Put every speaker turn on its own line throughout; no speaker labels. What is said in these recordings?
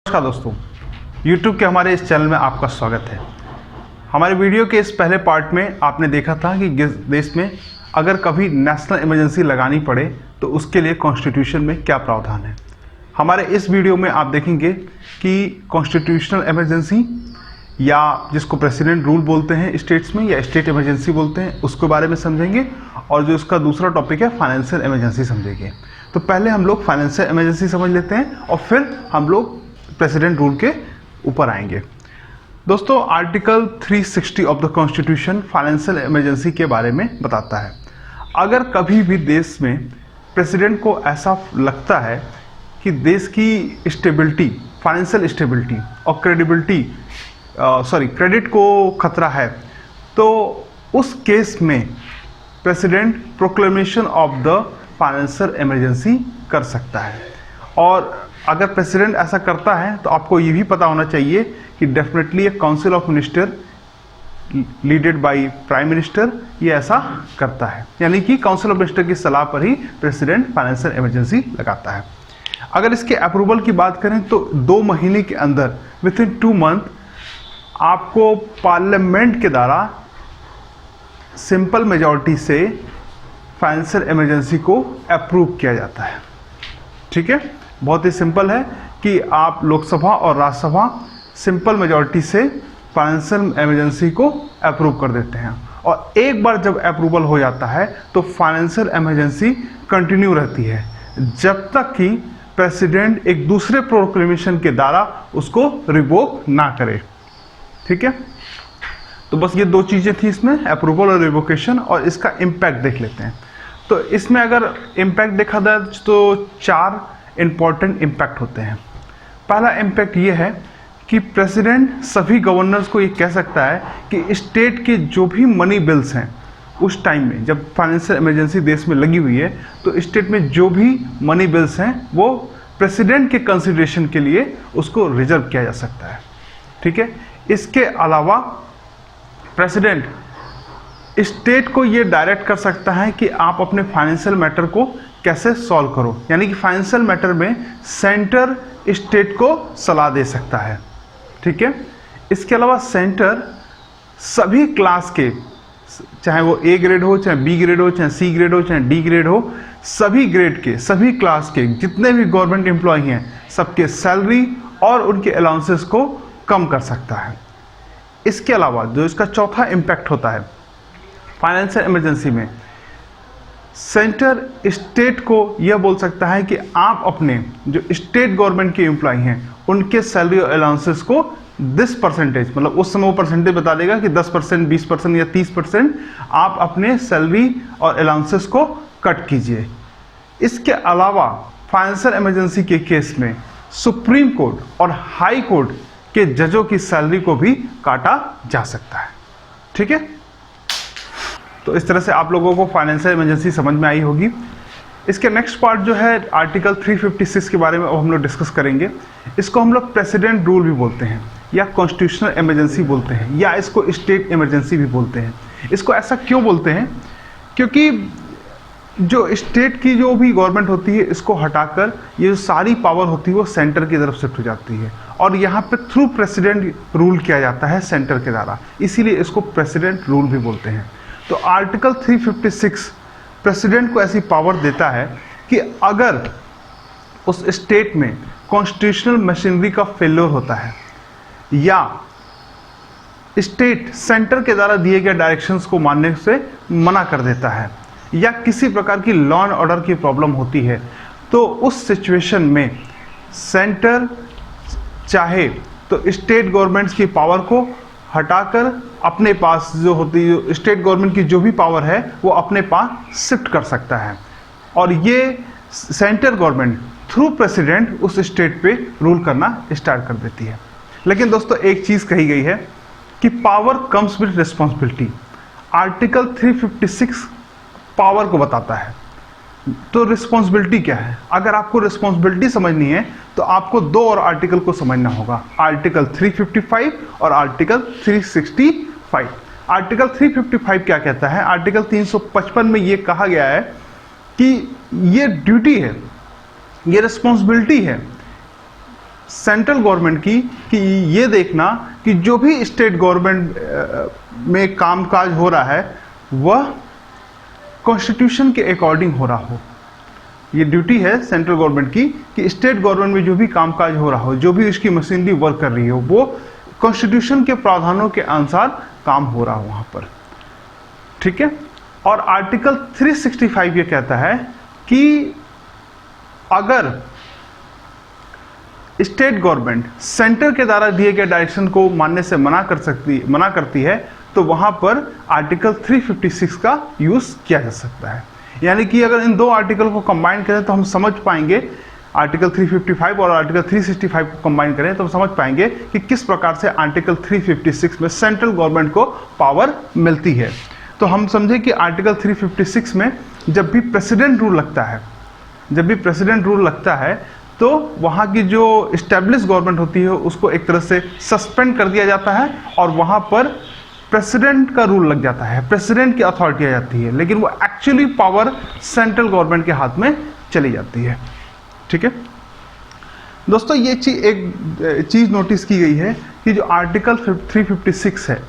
नमस्कार दोस्तों, YouTube के हमारे इस चैनल में आपका स्वागत है। हमारे वीडियो के इस पहले पार्ट में आपने देखा था कि देश में अगर कभी नेशनल इमरजेंसी लगानी पड़े तो उसके लिए कॉन्स्टिट्यूशन में क्या प्रावधान है। हमारे इस वीडियो में आप देखेंगे कि कॉन्स्टिट्यूशनल इमरजेंसी या जिसको प्रेसिडेंट रूल बोलते हैं स्टेट्स में या स्टेट इमरजेंसी बोलते हैं उसके बारे में समझेंगे, और जो इसका दूसरा टॉपिक है फाइनेंशियल इमरजेंसी समझेंगे। तो पहले हम लोग फाइनेंशियल इमरजेंसी समझ लेते हैं और फिर हम लोग प्रेसिडेंट रूल के ऊपर आएंगे। दोस्तों, article 360 of the constitution financial emergency के बारे में बताता है। अगर कभी भी देश में प्रेसिडेंट को ऐसा लगता है कि देश की स्टेबिलिटी, फाइनेंशियल स्टेबिलिटी और क्रेडिट को खतरा है, तो उस केस में president proclamation of the financial emergency कर सकता है। और अगर प्रेसिडेंट ऐसा करता है तो आपको ये भी पता होना चाहिए कि डेफिनेटली एक council of minister leaded by prime minister ये ऐसा करता है, यानी कि काउंसिल ऑफ मिनिस्टर की सलाह पर ही प्रेसिडेंट फाइनेंशियल इमरजेंसी लगाता है। अगर इसके अप्रूवल की बात करें तो 2 महीने के अंदर विथिन 2 मंथ आपको पार्लियामेंट के द्वारा सिंपल मेजॉरिटी से फाइनेंशियल इमरजेंसी को अप्रूव किया जाता है। ठीक है, बहुत ही सिंपल है कि आप लोकसभा और राज्यसभा सिंपल मेजॉरिटी से फाइनेंशियल इमरजेंसी को अप्रूव कर देते हैं, और एक बार जब अप्रूवल हो जाता है तो फाइनेंशियल इमरजेंसी कंटिन्यू रहती है जब तक कि प्रेसिडेंट एक दूसरे प्रोक्लेमेशन के द्वारा उसको रिवोक ना करे। ठीक है, तो बस ये 2 चीज़ें थी इसमें, अप्रूवल और रिवोकेशन, और इसका इम्पैक्ट देख लेते हैं। तो इसमें अगर इम्पैक्ट देखा जाए तो 4 इम्पॉर्टेंट इम्पैक्ट होते हैं। पहला इम्पैक्ट ये है कि प्रेसिडेंट सभी गवर्नर्स को ये कह सकता है कि स्टेट के जो भी मनी बिल्स हैं उस टाइम में जब फाइनेंशियल इमरजेंसी देश में लगी हुई है तो स्टेट में जो भी मनी बिल्स हैं वो प्रेसिडेंट के कंसिडरेशन के लिए उसको रिजर्व किया जा सकता है। ठीक है, इसके अलावा प्रेसिडेंट स्टेट को ये डायरेक्ट कर सकता है कि आप अपने फाइनेंशियल मैटर को कैसे सॉल्व करो, यानी कि फाइनेंशियल मैटर में सेंटर स्टेट को सलाह दे सकता है। ठीक है, इसके अलावा सेंटर सभी क्लास के, चाहे वो A ग्रेड हो, चाहे B ग्रेड हो, चाहे C ग्रेड हो, चाहे D ग्रेड हो, सभी ग्रेड के, सभी क्लास के जितने भी गवर्नमेंट एम्प्लॉय हैं सबके सैलरी और उनके अलाउंसेस को कम कर सकता है। इसके अलावा जो इसका चौथा इम्पैक्ट होता है फाइनेंशियल इमरजेंसी में, सेंटर स्टेट को यह बोल सकता है कि आप अपने जो स्टेट गवर्नमेंट के एम्प्लॉय हैं उनके सैलरी और अलाउंसेस को दिस परसेंटेज, मतलब उस समय वो परसेंटेज बता देगा कि 10%, 20% या 30% आप अपने सैलरी और अलाउंसेस को कट कीजिए। इसके अलावा फाइनेंशियल इमरजेंसी के केस में सुप्रीम कोर्ट और हाई कोर्ट के जजों की सैलरी को भी काटा जा सकता है। ठीक है, तो इस तरह से आप लोगों को फाइनेंशियल इमरजेंसी समझ में आई होगी। इसके नेक्स्ट पार्ट जो है आर्टिकल 356 के बारे में अब हम लोग डिस्कस करेंगे। इसको हम लोग प्रेसिडेंट रूल भी बोलते हैं या कॉन्स्टिट्यूशनल इमरजेंसी बोलते हैं या इसको स्टेट इमरजेंसी भी बोलते हैं। इसको ऐसा क्यों बोलते हैं? क्योंकि जो स्टेट की जो भी गवर्नमेंट होती है इसको हटाकर ये जो सारी पावर होती है वो सेंटर की तरफ शिफ्ट हो जाती है, और यहाँ पे थ्रू प्रेसिडेंट रूल किया जाता है सेंटर के द्वारा, इसीलिए इसको प्रेसिडेंट रूल भी बोलते हैं। तो आर्टिकल 356 प्रेसिडेंट को ऐसी पावर देता है कि अगर उस स्टेट में कॉन्स्टिट्यूशनल मशीनरी का फेल्योर होता है या स्टेट सेंटर के द्वारा दिए गए डायरेक्शंस को मानने से मना कर देता है या किसी प्रकार की लॉ एंड ऑर्डर की प्रॉब्लम होती है, तो उस सिचुएशन में सेंटर चाहे तो स्टेट गवर्नमेंट्स की पावर को हटाकर अपने पास जो होती है स्टेट गवर्नमेंट की जो भी पावर है वो अपने पास शिफ्ट कर सकता है, और ये सेंटर गवर्नमेंट थ्रू प्रेसिडेंट उस स्टेट पे रूल करना स्टार्ट कर देती है। लेकिन दोस्तों एक चीज़ कही गई है कि power comes with responsibility. Article 356 power को बताता है, तो रिस्पॉन्सिबिलिटी क्या है? अगर आपको रिस्पॉन्सिबिलिटी समझनी है तो आपको 2 और आर्टिकल को समझना होगा, आर्टिकल 355 और आर्टिकल 365। आर्टिकल 355 क्या कहता है? आर्टिकल 355 में ये कहा गया है कि ये ड्यूटी है, ये रिस्पॉन्सिबिलिटी है सेंट्रल गवर्नमेंट की कि ये देखना कि जो भी स्टेट गवर्नमेंट में कामकाज हो रहा है वह कॉन्स्टिट्यूशन के अकॉर्डिंग हो रहा हो। ये ड्यूटी है सेंट्रल गवर्नमेंट की कि स्टेट गवर्नमेंट में जो भी कामकाज हो रहा हो, जो भी उसकी मशीनरी वर्क कर रही हो, वो कॉन्स्टिट्यूशन के प्रावधानों के अनुसार काम हो रहा हो वहां पर। ठीक है। और आर्टिकल 365 ये कहता है कि अगर स्टेट गवर्नमेंट सेंटर के द्वारा दिए गए डायरेक्शन को मानने से मना करती है तो वहां पर आर्टिकल 356 का यूज किया जा सकता है। यानी कि अगर इन दो आर्टिकल को कंबाइन करें तो हम समझ पाएंगे, आर्टिकल 355 और आर्टिकल 365 को कंबाइन करें तो हम समझ पाएंगे कि किस प्रकार से आर्टिकल 356 में सेंट्रल गवर्नमेंट को पावर मिलती है। तो हम समझे कि आर्टिकल 356 में जब भी प्रेसिडेंट रूल लगता है तो वहाँ की जो इस्टेब्लिश गवर्नमेंट होती है उसको एक तरह से सस्पेंड कर दिया जाता है और वहाँ पर प्रेसिडेंट का रूल लग जाता है, प्रेसिडेंट की अथॉरिटी आ जाती है, लेकिन वो एक्चुअली पावर सेंट्रल गवर्नमेंट के हाथ में चली जाती है। ठीक है दोस्तों, ये एक चीज़ नोटिस की गई है कि जो आर्टिकल 356 है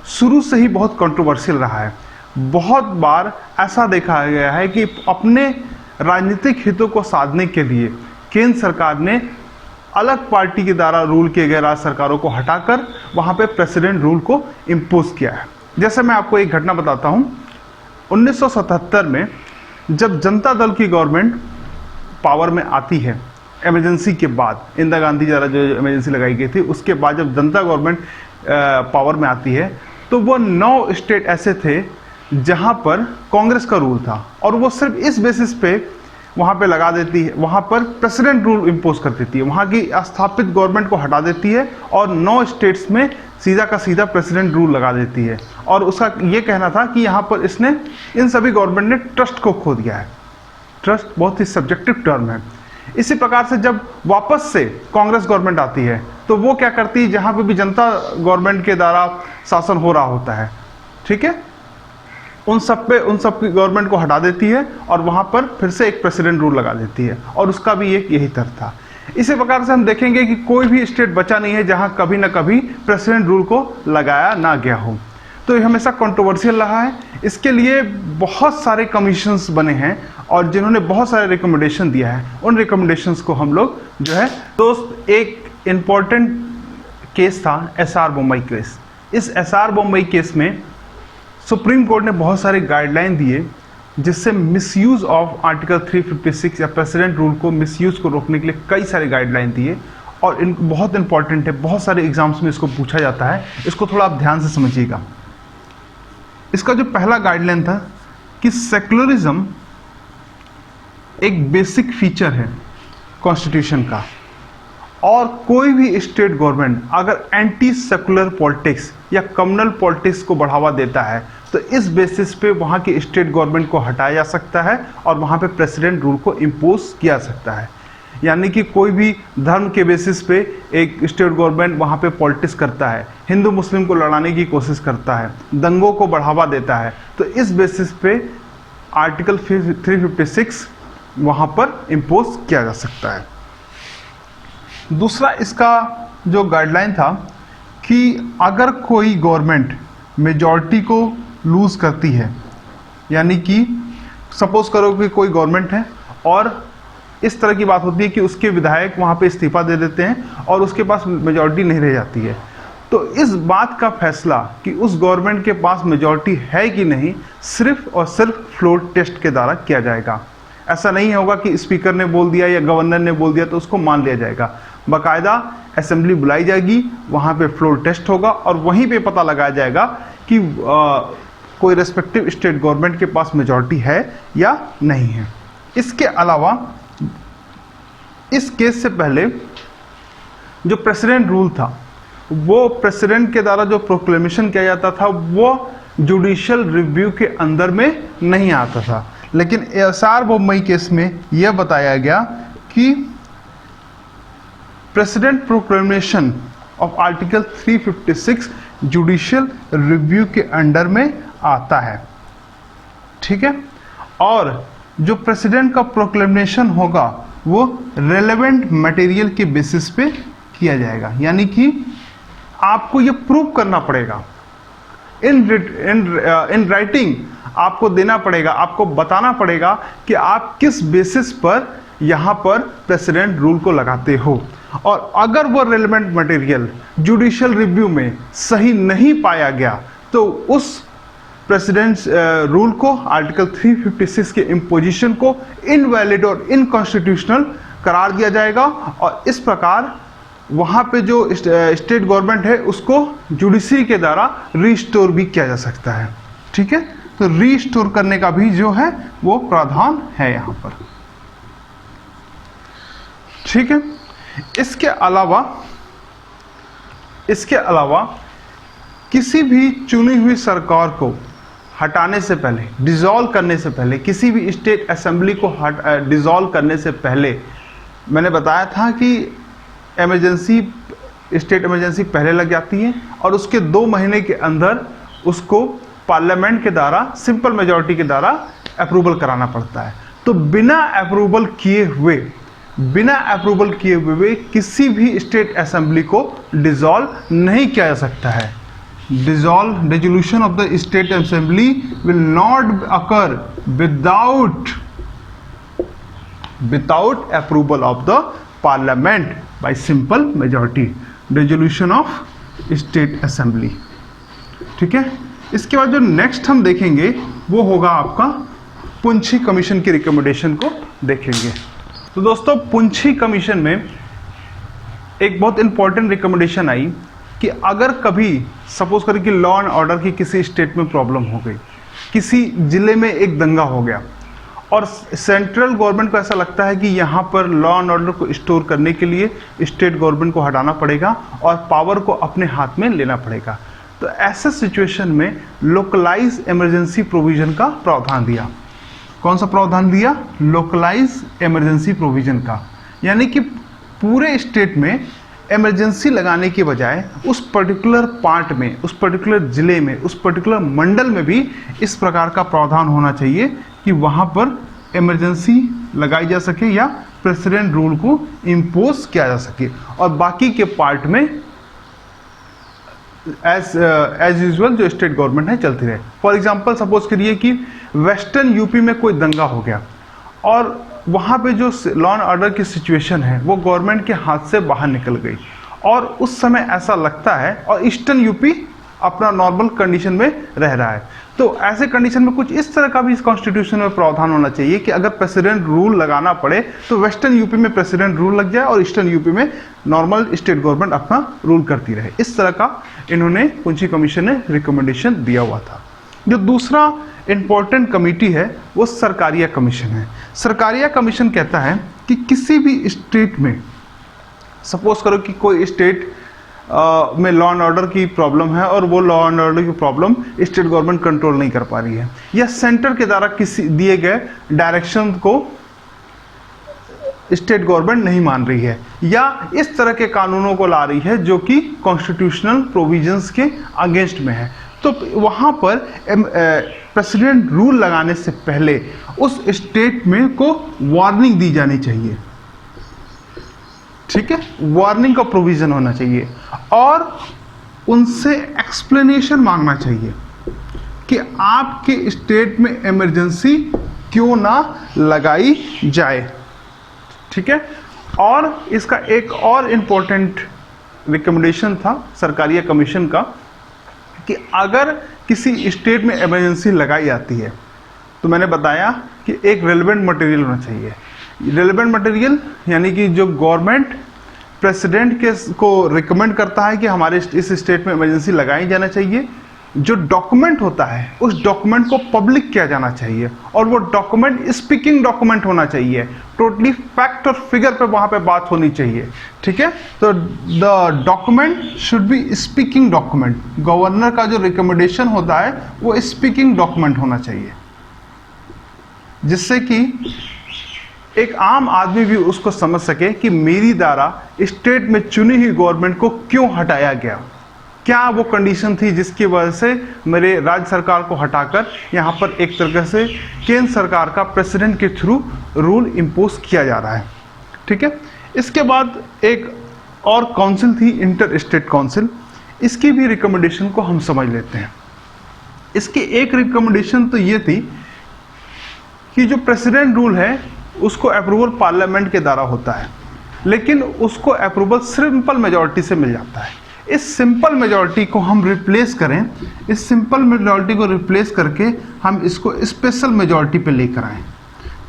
शुरू से ही बहुत कंट्रोवर्शियल रहा है। बहुत बार ऐसा देखा गया है कि अपने राजनीतिक हितों को साधने के लिए केंद्र सरकार ने अलग पार्टी के द्वारा रूल किए गए राज्य सरकारों को हटाकर वहां पे प्रेसिडेंट रूल को इम्पोज किया है। जैसे मैं आपको एक घटना बताता हूं, 1977 में जब जनता दल की गवर्नमेंट पावर में आती है, इमरजेंसी के बाद, इंदिरा गांधी द्वारा जो इमरजेंसी लगाई गई थी उसके बाद जब जनता गवर्नमेंट पावर में आती है तो वो 9 स्टेट ऐसे थे जहां पर कांग्रेस का रूल था और वो सिर्फ इस बेसिस पे वहां पे लगा देती है, वहां पर प्रेसिडेंट रूल इम्पोज कर देती है, वहां की स्थापित गवर्नमेंट को हटा देती है और 9 स्टेट्स में सीधा का सीधा प्रेसिडेंट रूल लगा देती है। और उसका ये कहना था कि यहाँ पर इसने इन सभी गवर्नमेंट ने ट्रस्ट को खो दिया है। ट्रस्ट बहुत ही सब्जेक्टिव टर्म है। इसी प्रकार से जब वापस से कांग्रेस गवर्नमेंट आती है तो वो क्या करती है, जहां पे भी जनता गवर्नमेंट के द्वारा शासन हो रहा होता है, ठीक है, उन सब की गवर्नमेंट को हटा देती है और वहां पर फिर से एक प्रेसिडेंट रूल लगा देती है और उसका भी एक यही तर्क था। इसी प्रकार से हम देखेंगे कि कोई भी स्टेट बचा नहीं है जहां कभी ना कभी प्रेसिडेंट रूल को लगाया ना गया हो। तो ये हमेशा कंट्रोवर्शियल रहा है। इसके लिए बहुत सारे कमीशंस बने हैं और जिन्होंने बहुत सारे रिकमेंडेशन दिया है, उन रिकमेंडेशंस को हम लोग जो है दोस्त, एक इम्पॉर्टेंट केस था SR बोम्बई केस। इस SR बोम्बई केस में सुप्रीम कोर्ट ने बहुत सारे गाइडलाइन दिए जिससे मिसयूज ऑफ आर्टिकल 356 या प्रेसिडेंट रूल को मिसयूज को रोकने के लिए कई सारे गाइडलाइन दिए और इन बहुत इंपॉर्टेंट है, बहुत सारे एग्जाम्स में इसको पूछा जाता है। इसको थोड़ा आप ध्यान से समझिएगा। इसका जो पहला गाइडलाइन था कि सेक्युलरिज्म एक बेसिक फीचर है कॉन्स्टिट्यूशन का और कोई भी स्टेट गवर्नमेंट अगर एंटी सेकुलर पॉलिटिक्स या कम्युनल पॉलिटिक्स को बढ़ावा देता है तो इस बेसिस पे वहाँ की स्टेट गवर्नमेंट को हटाया जा सकता है और वहाँ पे प्रेसिडेंट रूल को इम्पोज किया जा सकता है। यानी कि कोई भी धर्म के बेसिस पे एक स्टेट गवर्नमेंट वहाँ पे पॉलिटिक्स करता है, हिंदू मुस्लिम को लड़ाने की कोशिश करता है, दंगों को बढ़ावा देता है, तो इस बेसिस पे आर्टिकल 356 वहाँ पर इम्पोज किया जा सकता है। दूसरा इसका जो गाइडलाइन था कि अगर कोई गवर्नमेंट मेजॉरिटी को लूज करती है, यानी कि सपोज करो कि कोई गवर्नमेंट है और इस तरह की बात होती है कि उसके विधायक वहाँ पे इस्तीफा दे देते हैं और उसके पास मेजॉरिटी नहीं रह जाती है, तो इस बात का फैसला कि उस गवर्नमेंट के पास मेजॉरिटी है कि नहीं सिर्फ और सिर्फ फ्लोर टेस्ट के द्वारा किया जाएगा। ऐसा नहीं होगा कि स्पीकर ने बोल दिया या गवर्नर ने बोल दिया तो उसको मान लिया जाएगा। बाकायदा असेंबली बुलाई जाएगी, वहाँ पे फ्लोर टेस्ट होगा और वहीं पे पता लगाया जाएगा कि कोई रेस्पेक्टिव स्टेट गवर्नमेंट के पास मेजॉरिटी है या नहीं है। इसके अलावा इस केस से पहले जो प्रेसिडेंट रूल था वो प्रेसिडेंट के द्वारा जो प्रोक्लेमेशन किया जाता था वो जुडिशियल रिव्यू के अंदर में नहीं आता था, लेकिन SR बोम्बई केस में यह बताया गया कि president proclamation of article 356 judicial review के अंडर में आता है, ठीक है। और जो प्रेसिडेंट का प्रोक्लेमेशन होगा वो रेलेवेंट मटेरियल के बेसिस पे किया जाएगा, यानी कि आपको ये प्रूव करना पड़ेगा, इन राइटिंग आपको देना पड़ेगा, आपको बताना पड़ेगा कि आप किस बेसिस पर यहाँ पर प्रेसिडेंट रूल को लगाते हो। और अगर वो रेलेवेंट मटेरियल जुडिशियल रिव्यू में सही नहीं पाया गया तो उस प्रेसिडेंट रूल को, आर्टिकल 356 के इम्पोजिशन को इनवैलिड और इनकॉन्स्टिट्यूशनल करार दिया जाएगा, और इस प्रकार वहाँ पे जो स्टेट गवर्नमेंट है उसको जुडिशरी के द्वारा रीस्टोर भी किया जा सकता है। ठीक है, तो रीस्टोर करने का भी जो है वो प्रावधान है यहाँ पर। ठीक है, इसके अलावा किसी भी चुनी हुई सरकार को हटाने से पहले, डिसॉल्व करने से पहले, किसी भी स्टेट असेंबली को डिसॉल्व करने से पहले मैंने बताया था कि स्टेट इमरजेंसी पहले लग जाती है और उसके 2 महीने के अंदर उसको पार्लियामेंट के द्वारा सिंपल मेजॉरिटी के द्वारा अप्रूवल कराना पड़ता है। तो बिना अप्रूवल किए हुए किसी भी स्टेट असेंबली को डिसॉल्व नहीं किया जा सकता है। Dissolution of the state assembly will not occur without approval of the parliament by simple majority. Dissolution of state assembly. ठीक है, इसके बाद जो नेक्स्ट हम देखेंगे वो होगा आपका पुंछी कमीशन की रिकमेंडेशन को देखेंगे। तो दोस्तों, पुंछी कमीशन में एक बहुत इंपॉर्टेंट रिकमेंडेशन आई कि अगर कभी सपोज करें कि लॉ एंड ऑर्डर की किसी स्टेट में प्रॉब्लम हो गई, किसी जिले में एक दंगा हो गया और सेंट्रल गवर्नमेंट को ऐसा लगता है कि यहाँ पर लॉ एंड ऑर्डर को स्टोर करने के लिए स्टेट गवर्नमेंट को हटाना पड़ेगा और पावर को अपने हाथ में लेना पड़ेगा, तो ऐसे सिचुएशन में लोकलाइज इमरजेंसी प्रोविजन का प्रावधान दिया। कौन सा प्रावधान दिया? लोकलाइज इमरजेंसी प्रोविजन का, यानी कि पूरे स्टेट में इमरजेंसी लगाने के बजाय उस पर्टिकुलर पार्ट में, उस पर्टिकुलर जिले में, उस पर्टिकुलर मंडल में भी इस प्रकार का प्रावधान होना चाहिए कि वहाँ पर इमरजेंसी लगाई जा सके या प्रेसिडेंट रूल को इम्पोज किया जा सके, और बाकी के पार्ट में एज यूजुअल जो स्टेट गवर्नमेंट है चलती रहे। फॉर एग्जांपल सपोज करिए कि वेस्टर्न यूपी में कोई दंगा हो गया और वहाँ पे जो लॉ एंड ऑर्डर की सिचुएशन है वो गवर्नमेंट के हाथ से बाहर निकल गई, और उस समय ऐसा लगता है और ईस्टर्न यूपी अपना नॉर्मल कंडीशन में रह रहा है, तो ऐसे कंडीशन में कुछ इस तरह का भी इस कॉन्स्टिट्यूशन में प्रावधान होना चाहिए कि अगर प्रेसिडेंट रूल लगाना पड़े तो वेस्टर्न यूपी में प्रेसिडेंट रूल लग जाए और ईस्टर्न यूपी में नॉर्मल स्टेट गवर्नमेंट अपना रूल करती रहे। इस तरह का इन्होंने पुंछी कमीशन ने रिकमेंडेशन दिया हुआ था। जो दूसरा इंपॉर्टेंट कमेटी है वो सरकारिया कमीशन है। सरकारिया कमीशन कहता है कि किसी भी स्टेट में, सपोज करो कि कोई स्टेट में लॉ एंड ऑर्डर की प्रॉब्लम है और वो लॉ एंड ऑर्डर की प्रॉब्लम स्टेट गवर्नमेंट कंट्रोल नहीं कर पा रही है, या सेंटर के द्वारा किसी दिए गए डायरेक्शन को स्टेट गवर्नमेंट नहीं मान रही है, या इस तरह के कानूनों को ला रही है जो कि कॉन्स्टिट्यूशनल प्रोविजंस के अगेंस्ट में है, तो वहाँ पर प्रेसिडेंट रूल लगाने से पहले उस स्टेट में को वार्निंग दी जानी चाहिए। ठीक है, वार्निंग का प्रोविजन होना चाहिए और उनसे एक्सप्लेनेशन मांगना चाहिए कि आपके स्टेट में इमरजेंसी क्यों ना लगाई जाए। ठीक है, और इसका एक और इम्पोर्टेंट रिकमेंडेशन था सरकारिया कमीशन का कि अगर किसी स्टेट में इमरजेंसी लगाई जाती है तो मैंने बताया कि एक रेलेवेंट मटेरियल होना चाहिए। रेलेवेंट मटेरियल यानी कि जो गवर्नमेंट प्रेसिडेंट के को रिकमेंड करता है कि हमारे इस स्टेट में इमरजेंसी लगाई जाना चाहिए, जो डॉक्यूमेंट होता है उस डॉक्यूमेंट को पब्लिक किया जाना चाहिए और वो डॉक्यूमेंट स्पीकिंग डॉक्यूमेंट होना चाहिए, टोटली फैक्ट और फिगर पे वहाँ पे बात होनी चाहिए। ठीक है, तो the document should be speaking document. Governor का जो रिकमेंडेशन होता है वो स्पीकिंग डॉक्यूमेंट होना चाहिए, जिससे कि एक आम आदमी भी उसको समझ सके कि मेरी द्वारा स्टेट में चुनी हुई गवर्नमेंट को क्यों हटाया गया, क्या वो कंडीशन थी जिसकी वजह से मेरे राज्य सरकार को हटाकर यहाँ पर एक तरह से केंद्र सरकार का प्रेसिडेंट के थ्रू रूल इम्पोज किया जा रहा है। ठीक है, इसके बाद एक और काउंसिल थी इंटर स्टेट काउंसिल, इसकी भी रिकमेंडेशन को हम समझ लेते हैं। इसकी एक रिकमेंडेशन तो ये थी कि जो प्रेसिडेंट रूल है उसको अप्रूवल पार्लियामेंट के द्वारा होता है, लेकिन उसको अप्रूवल सिंपल मेजॉरिटी से मिल जाता है। इस सिंपल मेजॉरिटी को हम रिप्लेस करें, इस सिंपल मेजॉरिटी को रिप्लेस करके हम इसको स्पेशल मेजॉरिटी पे लेकर आएं,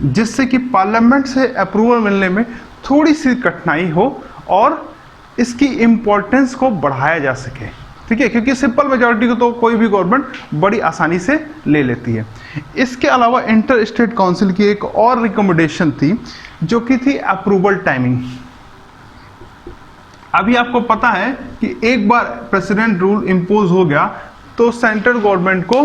जिससे कि पार्लियामेंट से अप्रूवल मिलने में थोड़ी सी कठिनाई हो और इसकी इम्पोर्टेंस को बढ़ाया जा सके। ठीक है, क्योंकि सिंपल मेजॉरिटी को तो कोई भी गवर्नमेंट बड़ी आसानी से ले लेती है। इसके अलावा इंटर स्टेट काउंसिल की एक और रिकमेंडेशन थी जो कि थी अप्रूवल टाइमिंग। अभी आपको पता है कि एक बार प्रेसिडेंट रूल इम्पोज हो गया तो सेंट्रल गवर्नमेंट को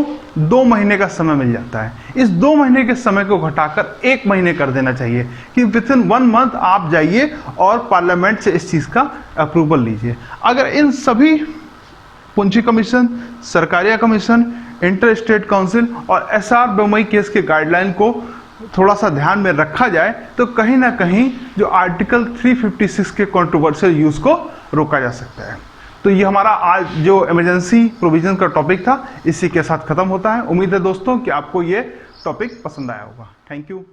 2 महीने का समय मिल जाता है। इस 2 महीने के समय को घटाकर 1 महीने कर देना चाहिए कि विथिन 1 मंथ आप जाइए और पार्लियामेंट से इस चीज़ का अप्रूवल लीजिए। अगर इन सभी पूंजी commission, Sarkaria commission, inter state council और एसआर बम्बई केस के गाइडलाइन को थोड़ा सा ध्यान में रखा जाए तो कहीं ना कहीं जो आर्टिकल 356 के कंट्रोवर्शियल यूज को रोका जा सकता है। तो ये हमारा आज जो इमरजेंसी प्रोविजन का टॉपिक था इसी के साथ खत्म होता है। उम्मीद है दोस्तों कि आपको ये टॉपिक पसंद आया होगा। Thank you.